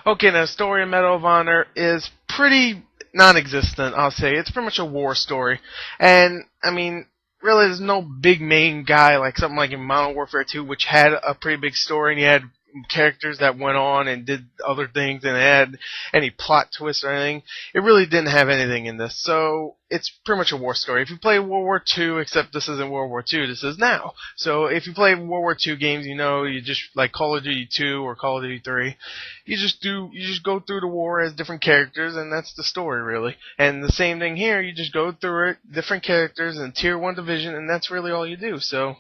Okay, now the story of Medal of Honor is pretty non-existent, I'll say. It's pretty much a war story. And, I mean, really there's no big main guy like something like in Modern Warfare 2, which had a pretty big story and you had characters that went on and did other things and it had any plot twists or anything. It really didn't have anything in this. So it's pretty much a war story. If you play World War II, except this isn't World War II, this is now. So if you play World War II games, you know, you just like Call of Duty 2 or Call of Duty 3, you just go through the war as different characters and that's the story really. And the same thing here, you just go through it, different characters in Tier 1 division and that's really all you do. So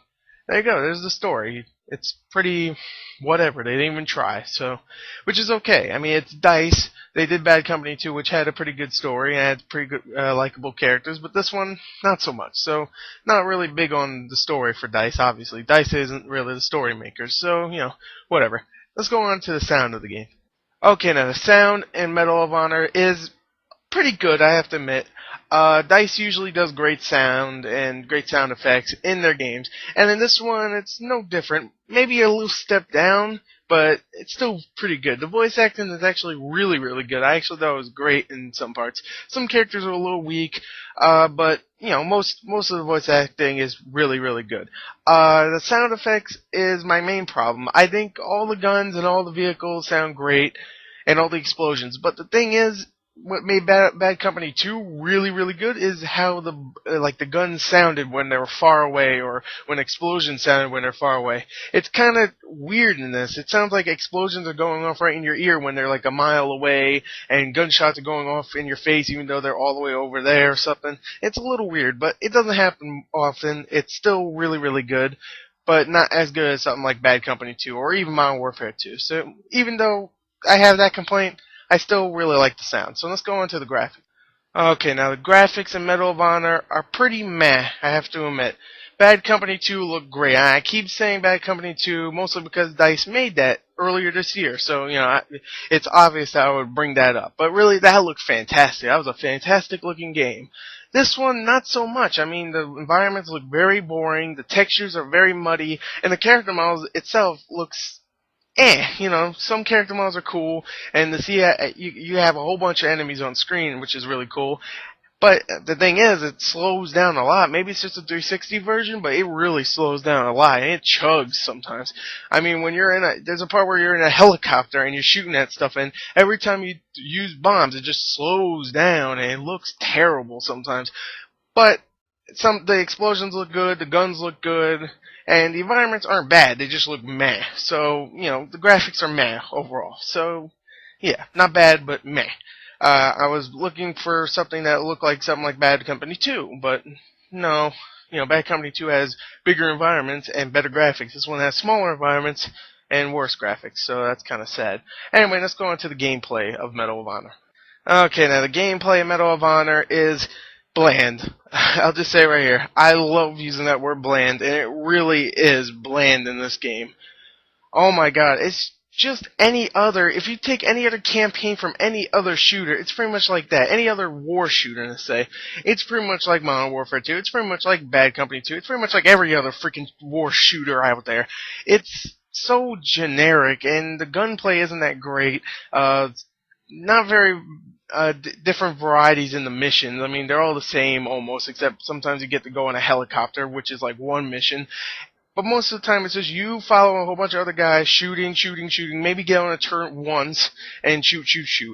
there you go, there's the story. It's pretty whatever, they didn't even try, so which is okay. I mean, it's DICE. They did Bad Company 2, which had a pretty good story and had pretty good likable characters, but this one not so much. So not really big on the story for DICE, obviously. DICE isn't really the story makers, so you know, whatever. Let's go on to the sound of the game. Okay, now the sound in Medal of Honor is pretty good, I have to admit. DICE usually does great sound and great sound effects in their games, and in this one it's no different. Maybe a little step down, but it's still pretty good. The voice acting is actually really, really good. I actually thought it was great in some parts. Some characters are a little weak, but you know, most of the voice acting is really, really good. The sound effects is my main problem. I think all the guns and all the vehicles sound great, and all the explosions, but the thing is, what made Bad Company 2 really, really good is how the guns sounded when they were far away or when explosions sounded when they're far away. It's kind of weird in this. It sounds like explosions are going off right in your ear when they're like a mile away and gunshots are going off in your face even though they're all the way over there or something. It's a little weird, but it doesn't happen often. It's still really, really good, but not as good as something like Bad Company 2 or even Modern Warfare 2. So even though I have that complaint, I still really like the sound. So let's go on to the graphics. Okay, now the graphics in Medal of Honor are pretty meh, I have to admit. Bad Company 2 looked great. I keep saying Bad Company 2 mostly because DICE made that earlier this year. So, you know, it's obvious that I would bring that up. But really, that looked fantastic. That was a fantastic looking game. This one, not so much. I mean, the environments look very boring, the textures are very muddy, and the character models itself looks you know, some character models are cool, and to see you have a whole bunch of enemies on screen, which is really cool. But the thing is, it slows down a lot. Maybe it's just a 360 version, but it really slows down a lot, and it chugs sometimes. I mean, when there's a part where you're in a helicopter and you're shooting at stuff, and every time you use bombs, it just slows down, and it looks terrible sometimes. But the explosions look good, the guns look good, and the environments aren't bad. They just look meh. So, you know, the graphics are meh overall. So, yeah, not bad, but meh. I was looking for something that looked like something like Bad Company 2, but no. You know, Bad Company 2 has bigger environments and better graphics. This one has smaller environments and worse graphics, so that's kind of sad. Anyway, let's go on to the gameplay of Medal of Honor. Okay, now the gameplay of Medal of Honor is bland. I'll just say right here, I love using that word bland, and it really is bland in this game. Oh my god, it's just any other, if you take any other campaign from any other shooter, it's pretty much like that. Any other war shooter, let's say. It's pretty much like Modern Warfare 2, it's pretty much like Bad Company 2, it's pretty much like every other freaking war shooter out there. It's so generic, and the gunplay isn't that great. Not very different varieties in the missions. I mean, they're all the same almost, except sometimes you get to go in a helicopter, which is like one mission. But most of the time, it's just you follow a whole bunch of other guys shooting, maybe get on a turret once and shoot.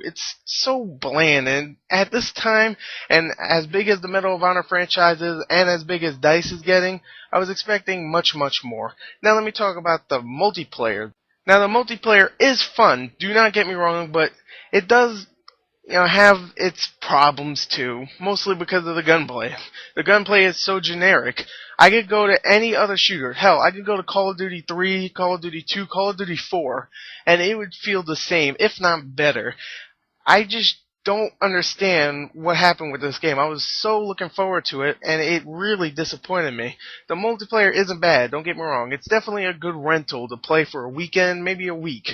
It's so bland, and at this time, and as big as the Medal of Honor franchise is, and as big as DICE is getting, I was expecting much, much more. Now let me talk about the multiplayer. Now the multiplayer is fun, do not get me wrong, but it does, you know, have its problems too, mostly because of the gunplay. The gunplay is so generic. I could go to any other shooter. Hell, I could go to Call of Duty 3, Call of Duty 2, Call of Duty 4, and it would feel the same, if not better. I just don't understand what happened with this game. I was so looking forward to it, and it really disappointed me. The multiplayer isn't bad, don't get me wrong. It's definitely a good rental to play for a weekend, maybe a week.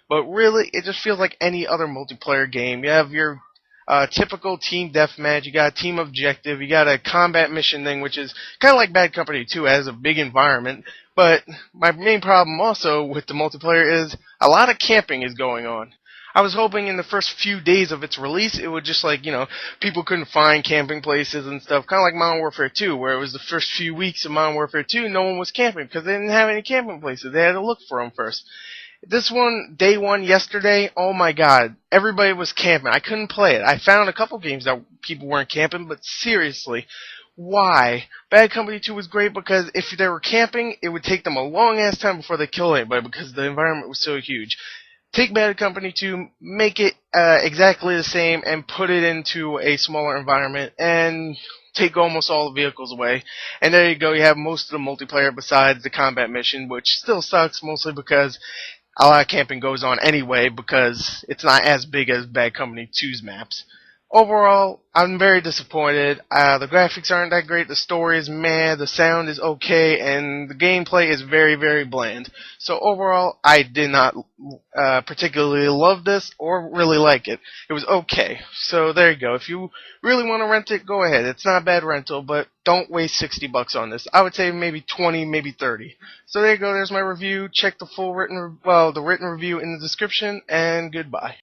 But really, it just feels like any other multiplayer game. You have your typical team deathmatch, you got a team objective, you got a combat mission thing, which is kind of like Bad Company 2, has a big environment. But my main problem also with the multiplayer is a lot of camping is going on. I was hoping in the first few days of its release, it would just like, people couldn't find camping places and stuff, kind of like Modern Warfare 2, where it was the first few weeks of Modern Warfare 2, no one was camping because they didn't have any camping places. They had to look for them first. This one, day one, yesterday, oh my god, everybody was camping. I couldn't play it. I found a couple games that people weren't camping, but seriously, why? Bad Company 2 was great because if they were camping, it would take them a long ass time before they killed anybody because the environment was so huge. Take Bad Company 2, make it exactly the same, and put it into a smaller environment, and take almost all the vehicles away. And there you go, you have most of the multiplayer besides the combat mission, which still sucks, mostly because a lot of camping goes on anyway, because it's not as big as Bad Company 2's maps. Overall, I'm very disappointed. The graphics aren't that great, the story is meh, the sound is okay, and the gameplay is very, very bland. So overall, I did not particularly love this or really like it. It was okay. So there you go. If you really want to rent it, go ahead. It's not a bad rental, but don't waste $60 on this. I would say maybe 20, maybe 30. So there you go. There's my review. Check the full the written review in the description, and goodbye.